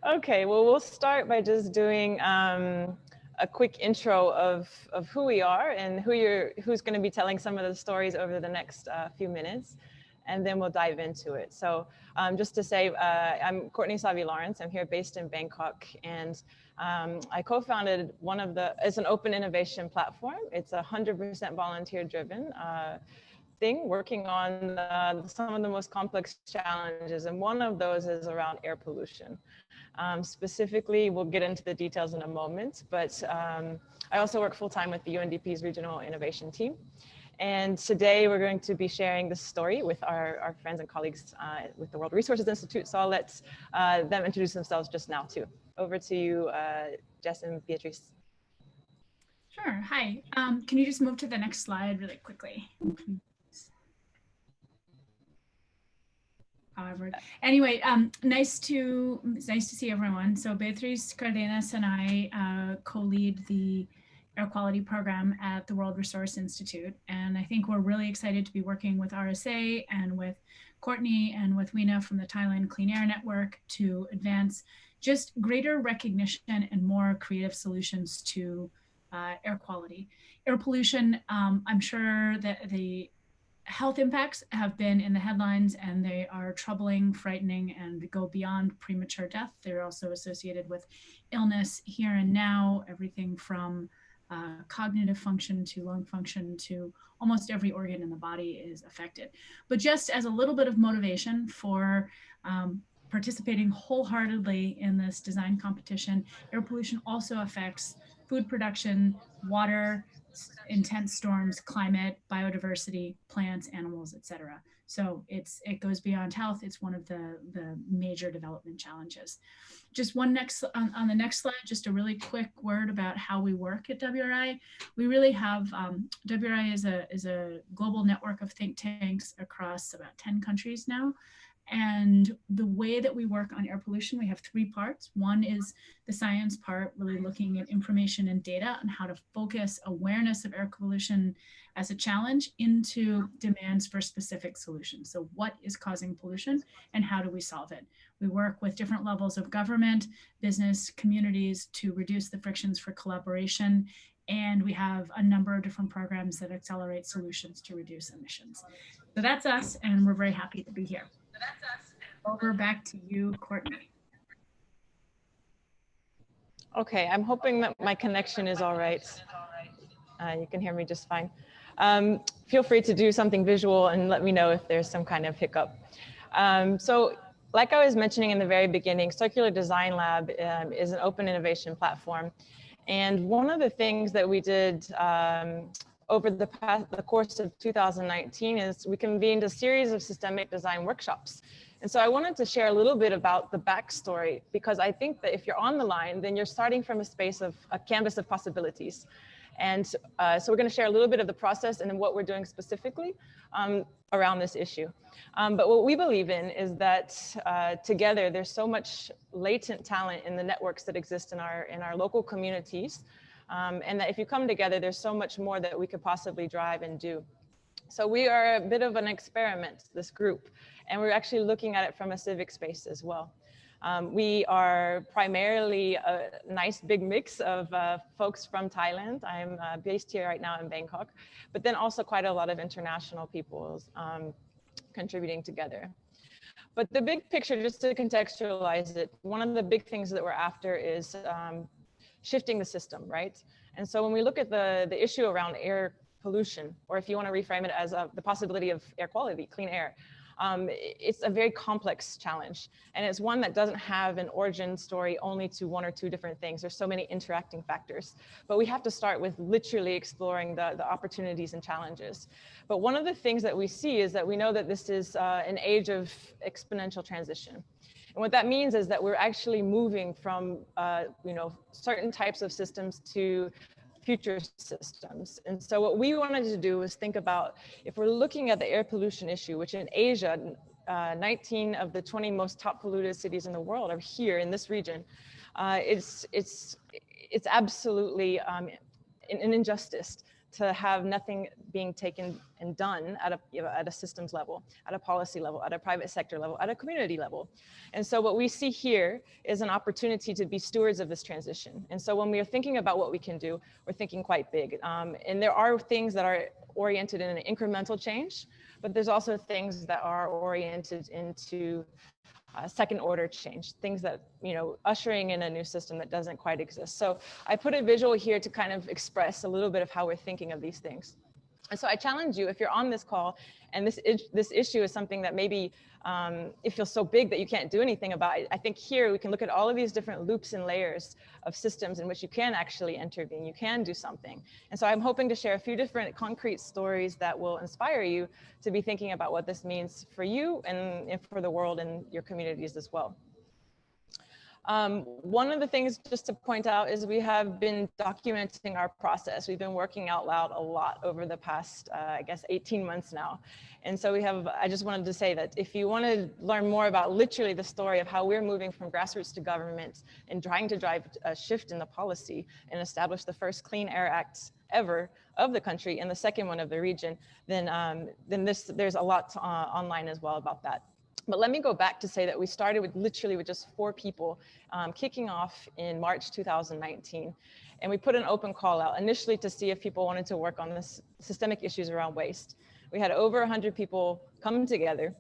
Okay, well, we'll start by just doing a quick intro of who we are and who's going to be telling some of the stories over the next few minutes, and then we'll dive into it. So just to say, I'm Courtney Savi Lawrence. I'm here based in Bangkok, and I co-founded it's an open innovation platform. It's 100% volunteer driven. Thing working on some of the most complex challenges, and one of those is around air pollution. Specifically, we'll get into the details in a moment, but I also work full-time with the UNDP's Regional Innovation Team. And today we're going to be sharing this story with our friends and colleagues with the World Resources Institute. So I'll let them introduce themselves just now too. Over to you, Jess and Beatrice. Sure, hi. Can you just move to the next slide really quickly? However, anyway, nice to see everyone. So Beatriz Cardenas and I co-lead the air quality program at the World Resource Institute. And I think we're really excited to be working with RSA and with Courtney and with Weena from the Thailand Clean Air Network to advance just greater recognition and more creative solutions to air quality. Air pollution, I'm sure that the health impacts have been in the headlines, and they are troubling, frightening, and go beyond premature death. They're also associated with illness here and now, everything from cognitive function to lung function to almost every organ in the body is affected. But just as a little bit of motivation for participating wholeheartedly in this design competition, air pollution also affects food production, water, intense storms, climate, biodiversity, plants, animals, etc. So it goes beyond health. It's one of the major development challenges. Just on the next slide, just a really quick word about how we work at WRI. We really have, WRI is a global network of think tanks across about 10 countries now. And the way that we work on air pollution, we have three parts. One is the science part, really looking at information and data on how to focus awareness of air pollution as a challenge into demands for specific solutions. So what is causing pollution and how do we solve it? We work with different levels of government, business, communities to reduce the frictions for collaboration. And we have a number of different programs that accelerate solutions to reduce emissions. So that's us, and we're very happy to be here. Over back to you, Courtney. Okay, I'm hoping that my connection is all right. You can hear me just fine. Feel free to do something visual and let me know if there's some kind of hiccup. So like I was mentioning in the very beginning, Circular Design Lab is an open innovation platform. And one of the things that we did over the course of 2019 is we convened a series of systemic design workshops. And so I wanted to share a little bit about the backstory, because I think that if you're on the line, then you're starting from a space of a canvas of possibilities. And so we're going to share a little bit of the process and then what we're doing specifically around this issue. But what we believe in is that together there's so much latent talent in the networks that exist in our local communities. And that if you come together, there's so much more that we could possibly drive and do. So we are a bit of an experiment, this group, and we're actually looking at it from a civic space as well. We are primarily a nice big mix of folks from Thailand. I'm based here right now in Bangkok, but then also quite a lot of international people contributing together. But the big picture, just to contextualize it, one of the big things that we're after is shifting the system, right? And so when we look at the issue around air pollution, or if you want to reframe it as the possibility of air quality, clean air, it's a very complex challenge. And it's one that doesn't have an origin story only to one or two different things. There's so many interacting factors. But we have to start with literally exploring the opportunities and challenges. But one of the things that we see is that we know that this is an age of exponential transition. And what that means is that we're actually moving from certain types of systems to future systems. And so what we wanted to do was think about, if we're looking at the air pollution issue, which in Asia, 19 of the 20 most top polluted cities in the world are here in this region, it's absolutely an injustice to have nothing being taken and done at a, at a systems level, at a policy level, at a private sector level, at a community level. And so what we see here is an opportunity to be stewards of this transition. And so when we are thinking about what we can do, we're thinking quite big. And there are things that are oriented in an incremental change, but there's also things that are oriented into second order change, things that, ushering in a new system that doesn't quite exist. So I put a visual here to kind of express a little bit of how we're thinking of these things. And so I challenge you, if you're on this call and this issue is something that maybe it feels so big that you can't do anything about it, I think here we can look at all of these different loops and layers of systems in which you can actually intervene, you can do something. And so I'm hoping to share a few different concrete stories that will inspire you to be thinking about what this means for you and for the world and your communities as well. One of the things just to point out is we have been documenting our process. We've been working out loud a lot over the past, I guess, 18 months now. And so I just wanted to say that if you want to learn more about literally the story of how we're moving from grassroots to government and trying to drive a shift in the policy and establish the first Clean Air Act ever of the country and the second one of the region, then there's a lot online as well about that. But let me go back to say that we started with literally with just 4 people kicking off in March 2019. And we put an open call out initially to see if people wanted to work on this systemic issues around waste. We had over 100 people come together,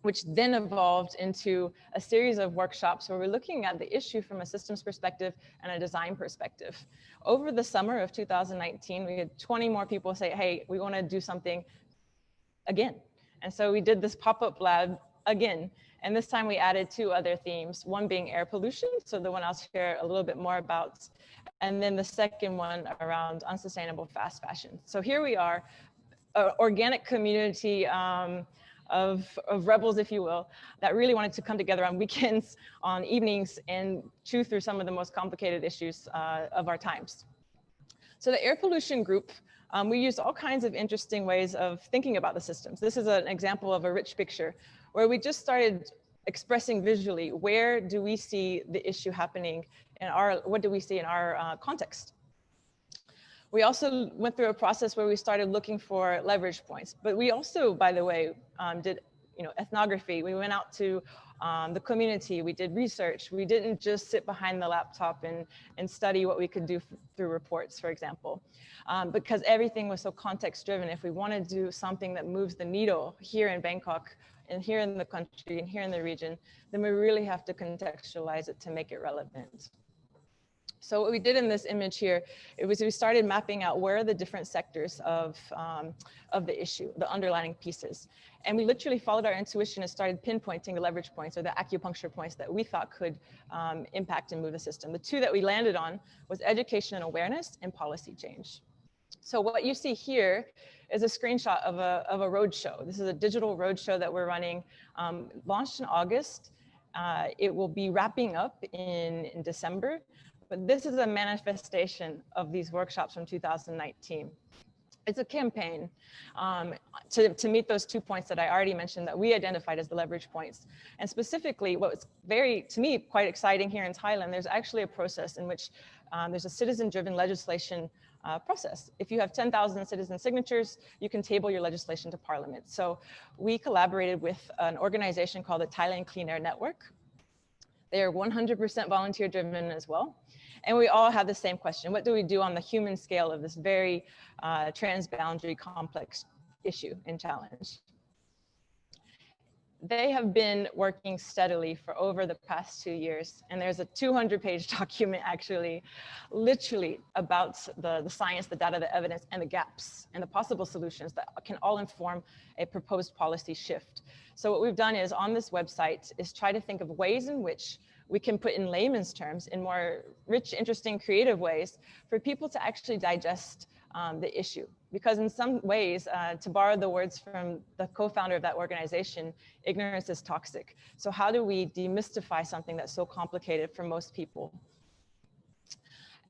which then evolved into a series of workshops where we're looking at the issue from a systems perspective and a design perspective. Over the summer of 2019, we had 20 more people say, hey, we want to do something again. And so we did this pop-up lab again, and this time we added 2 other themes, one being air pollution, so the one I'll share a little bit more about, and then the second one around unsustainable fast fashion. So here we are, an organic community of rebels, if you will, that really wanted to come together on weekends, on evenings, and chew through some of the most complicated issues of our times. So the air pollution group, we used all kinds of interesting ways of thinking about the systems. This is an example of a rich picture where we just started expressing visually, where do we see the issue happening in what do we see in our context? We also went through a process where we started looking for leverage points, but we also, by the way, did ethnography. We went out to the community, we did research. We didn't just sit behind the laptop and study what we could do through reports, for example, because everything was so context driven. If we want to do something that moves the needle here in Bangkok and here in the country and here in the region, then we really have to contextualize it to make it relevant. So what we did in this image here, we started mapping out where are the different sectors of the issue, the underlying pieces. And we literally followed our intuition and started pinpointing the leverage points or the acupuncture points that we thought could impact and move the system. The 2 that we landed on was education and awareness and policy change. So what you see here is a screenshot of a roadshow. This is a digital roadshow that we're running, launched in August. It will be wrapping up in December. But this is a manifestation of these workshops from 2019. It's a campaign to meet those 2 points that I already mentioned that we identified as the leverage points. And specifically, what was to me, quite exciting here in Thailand, there's actually a process in which there's a citizen-driven legislation process. If you have 10,000 citizen signatures, you can table your legislation to Parliament. So we collaborated with an organization called the Thailand Clean Air Network. They are 100% volunteer driven as well. And we all have the same question. What do we do on the human scale of this very transboundary complex issue and challenge? They have been working steadily for over the past 2 years. And there's a 200-page document actually, literally about the science, the data, the evidence, and the gaps and the possible solutions that can all inform a proposed policy shift. So what we've done is on this website is try to think of ways in which we can put in layman's terms in more rich, interesting, creative ways for people to actually digest the issue. Because in some ways, to borrow the words from the co-founder of that organization, ignorance is toxic. So how do we demystify something that's so complicated for most people?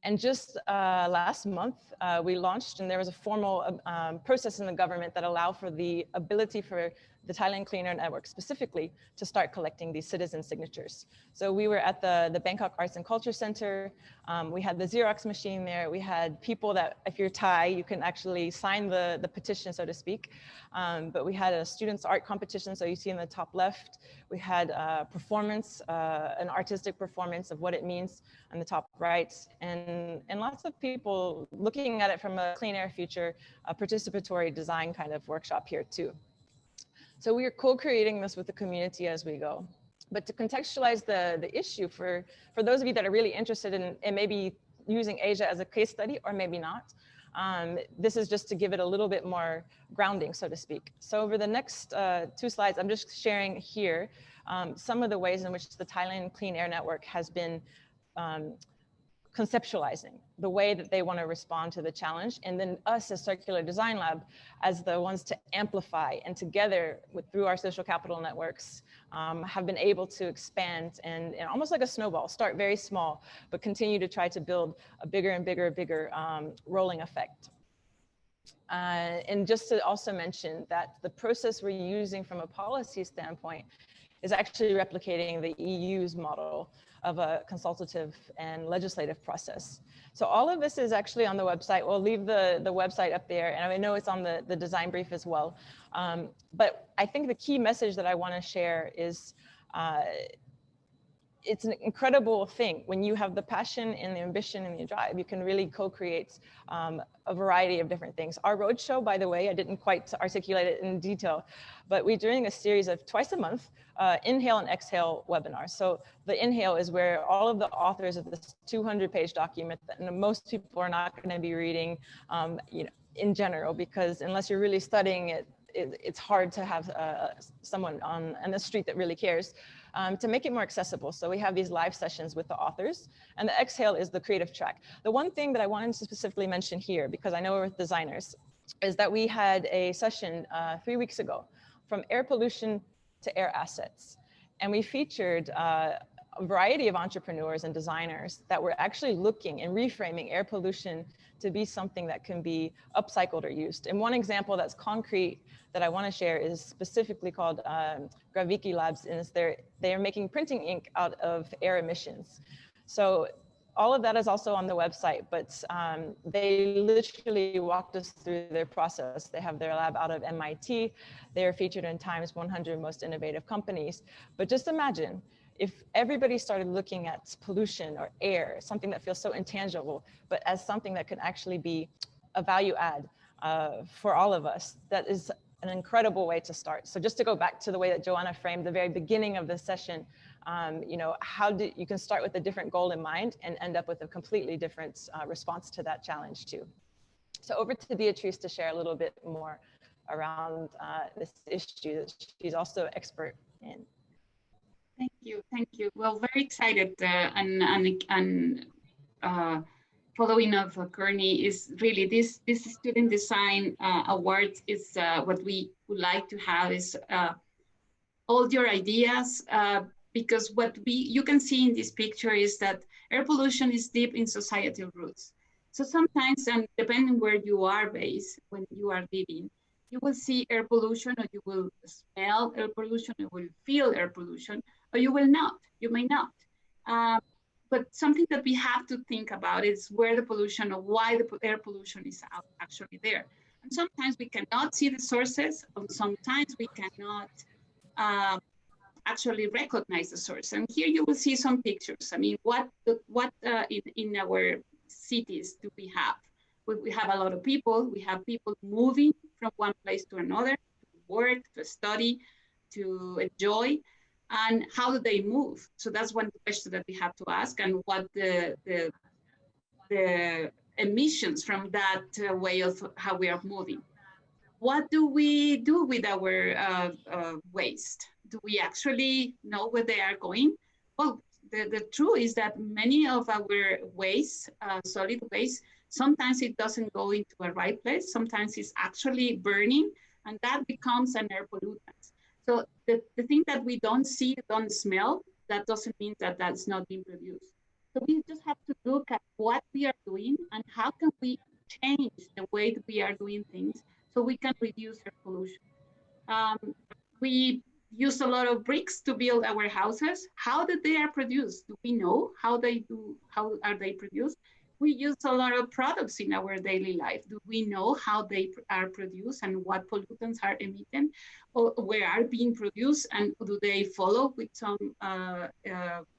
And just last month, we launched, and there was a formal process in the government that allowed for the ability for the Thailand Clean Air Network specifically to start collecting these citizen signatures. So we were at the Bangkok Arts and Culture Center. We had the Xerox machine there. We had people that, if you're Thai, you can actually sign the petition, so to speak. But we had a students' art competition, so you see in the top left. We had a performance, an artistic performance of what it means on the top right, and lots of people looking at it from a clean air future, a participatory design kind of workshop here too. So we are co-creating this with the community as we go. But to contextualize the issue for those of you that are really interested in maybe using Asia as a case study or maybe not, this is just to give it a little bit more grounding, so to speak. So over the next 2 slides, I'm just sharing here some of the ways in which the Thailand Clean Air Network has been conceptualizing the way that they want to respond to the challenge, and then us as Circular Design Lab as the ones to amplify, and together through our social capital networks have been able to expand and almost like a snowball, start very small, but continue to try to build a bigger and bigger rolling effect. And just to also mention that the process we're using from a policy standpoint is actually replicating the EU's model of a consultative and legislative process. So all of this is actually on the website. We'll leave the website up there, and I know it's on the design brief as well. But I think the key message that I want to share is it's an incredible thing when you have the passion and the ambition and the drive. You can really co-create a variety of different things. Our roadshow, by the way, I didn't quite articulate it in detail, but we're doing a series of twice a month inhale and exhale webinars. So the inhale is where all of the authors of this 200-page document that most people are not going to be reading, in general, because unless you're really studying it, it's hard to have someone on the street that really cares. To make it more accessible. So we have these live sessions with the authors, and the exhale is the creative track. The one thing that I wanted to specifically mention here, because I know we're with designers, is that we had a session 3 weeks ago from air pollution to air assets. And we featured a variety of entrepreneurs and designers that were actually looking and reframing air pollution to be something that can be upcycled or used. And one example that's concrete that I want to share is specifically called Graviki Labs, and they're making printing ink out of air emissions. So all of that is also on the website, but they literally walked us through their process. They have their lab out of MIT. They're featured in Time's 100 Most Innovative Companies. But just imagine if everybody started looking at pollution or air, something that feels so intangible, but as something that could actually be a value add for all of us. That is an incredible way to start. So just to go back to the way that Joanna framed the very beginning of this session, you can start with a different goal in mind and end up with a completely different response to that challenge too. So over to Beatrice to share a little bit more around this issue that she's also expert in. Thank you. Well, very excited and following up Courtney is really this student design award is what we would like to have is all your ideas because what you can see in this picture is that air pollution is deep in societal roots. So sometimes, and depending where you are based, when you are living, you will see air pollution, or you will smell air pollution, or you will feel air pollution, or you will not, you may not. But something that we have to think about is where the pollution or why the air pollution is actually there. And sometimes we cannot see the sources, and sometimes we cannot actually recognize the source. And here you will see some pictures. I mean, what in our cities do we have? We have a lot of people. We have people moving from one place to another, to work, to study, to enjoy. And how do they move? So that's one question that we have to ask, and what the emissions from that way of how we are moving. What do we do with our waste? Do we actually know where they are going? Well, the truth is that many of our waste, solid waste, sometimes it doesn't go into a right place. Sometimes it's actually burning, and that becomes an air pollutant. So the thing that we don't see, don't smell, that doesn't mean that that's not being produced. So we just have to look at what we are doing and how can we change the way that we are doing things so we can reduce air pollution. Um, we use a lot of bricks to build our houses. How did they are produced? Do we know how they do? How are they produced? We use a lot of products in our daily life. Do we know how they are produced and what pollutants are emitted or where are being produced, and do they follow with some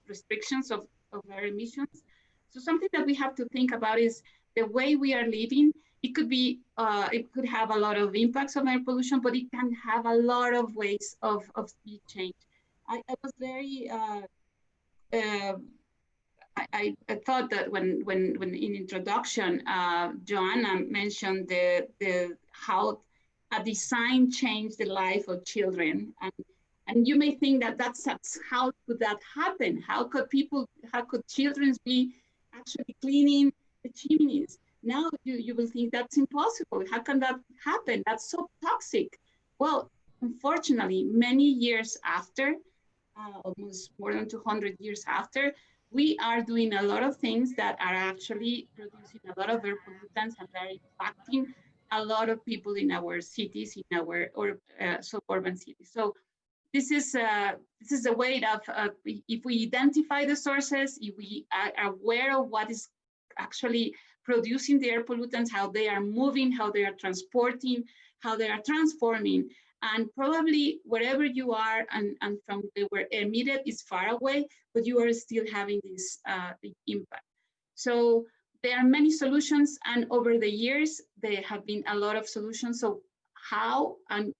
restrictions of their emissions? So something that we have to think about is the way we are living. It could be, it could have a lot of impacts on air pollution, but it can have a lot of ways of speed change. I was very, uh, I thought that when in introduction, Joanna mentioned the how a design changed the life of children, and you may think that that's how could that happen? How could children be actually cleaning the chimneys? Now you will think that's impossible. How can that happen? That's so toxic. Well, unfortunately, many years after, almost more than 200 years after, we are doing a lot of things that are actually producing a lot of air pollutants and are impacting a lot of people in our cities, in our suburban cities. So this is a way of if we identify the sources, if we are aware of what is actually producing the air pollutants, how they are moving, how they are transporting, how they are transforming, and probably wherever you are and from where emitted is far away, but you are still having this impact. So there are many solutions, and over the years there have been a lot of solutions. So how and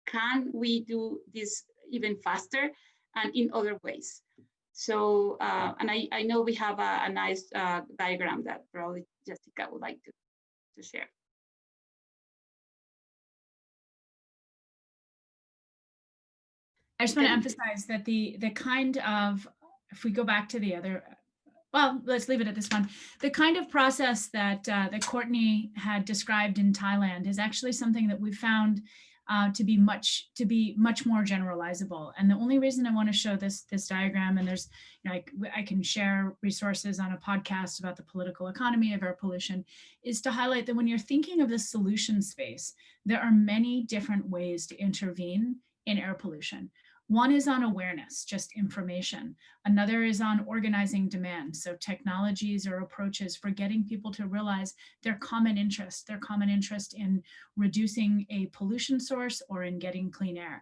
can we do this even faster and in other ways? So, and I know we have a nice diagram that probably Jessica would like to share. I just want to emphasize that the kind of, if we go back to the other, well, let's leave it at this one. The kind of process that that Courtney had described in Thailand is actually something that we found to be much more generalizable. And the only reason I want to show this diagram, and there's, you know, I can share resources on a podcast about the political economy of air pollution, is to highlight that when you're thinking of the solution space, there are many different ways to intervene in air pollution. One is on awareness, just information. Another is on organizing demand. So technologies or approaches for getting people to realize their common interest in reducing a pollution source or in getting clean air.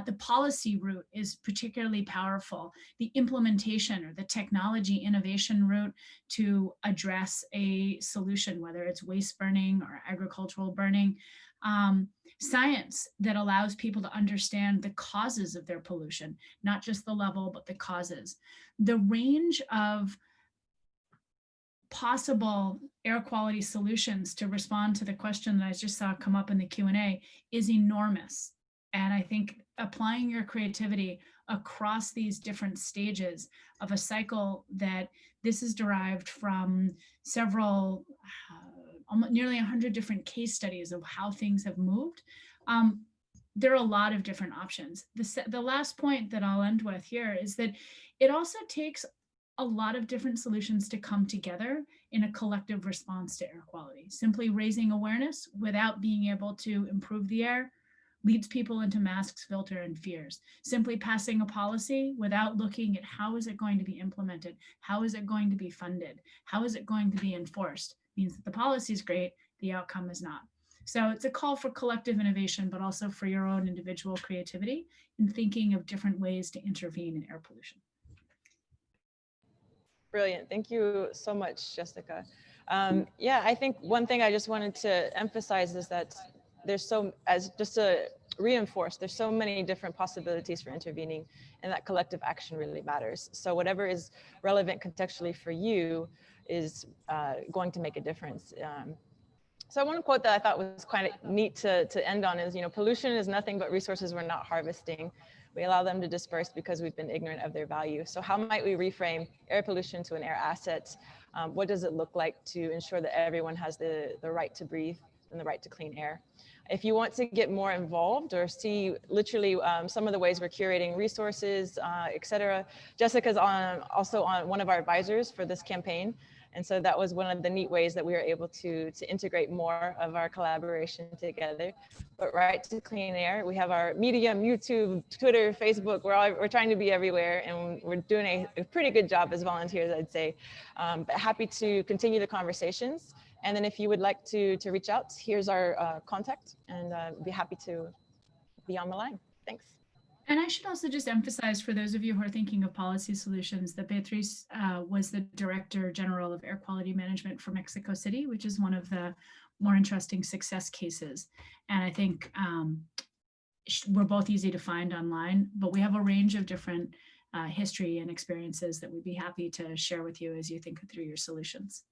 The policy route is particularly powerful. The implementation or the technology innovation route to address a solution, whether it's waste burning or agricultural burning. Science that allows people to understand the causes of their pollution, not just the level, but the causes. The range of possible air quality solutions to respond to the question that I just saw come up in the Q&A is enormous. And I think applying your creativity across these different stages of a cycle, that this is derived from several nearly 100 different case studies of how things have moved. There are a lot of different options. The last point that I'll end with here is that it also takes a lot of different solutions to come together in a collective response to air quality. Simply raising awareness without being able to improve the air leads people into masks, filter, and fears. Simply passing a policy without looking at how is it going to be implemented, how is it going to be funded, how is it going to be enforced, means that the policy is great, the outcome is not. So it's a call for collective innovation, but also for your own individual creativity in thinking of different ways to intervene in air pollution. Brilliant. Thank you so much, Jessica. Yeah, I think one thing I just wanted to emphasize is that there's just to reinforce, there's so many different possibilities for intervening, and that collective action really matters. So whatever is relevant contextually for you is going to make a difference. So one quote that I thought was quite neat to end on is, you know, pollution is nothing but resources we're not harvesting. We allow them to disperse because we've been ignorant of their value. So how might we reframe air pollution to an air asset? What does it look like to ensure that everyone has the right to breathe and the right to clean air? If you want to get more involved or see literally some of the ways we're curating resources, et cetera, Jessica's also on one of our advisors for this campaign. And so that was one of the neat ways that we were able to integrate more of our collaboration together. But Right to Clean Air, we have our Medium, YouTube, Twitter, Facebook. We're trying to be everywhere, and we're doing a pretty good job as volunteers, I'd say. But happy to continue the conversations. And then if you would like to reach out, here's our contact, and be happy to be on the line. Thanks. And I should also just emphasize for those of you who are thinking of policy solutions that Beatriz was the Director General of Air Quality Management for Mexico City, which is one of the more interesting success cases. And I think we're both easy to find online, but we have a range of different history and experiences that we'd be happy to share with you as you think through your solutions.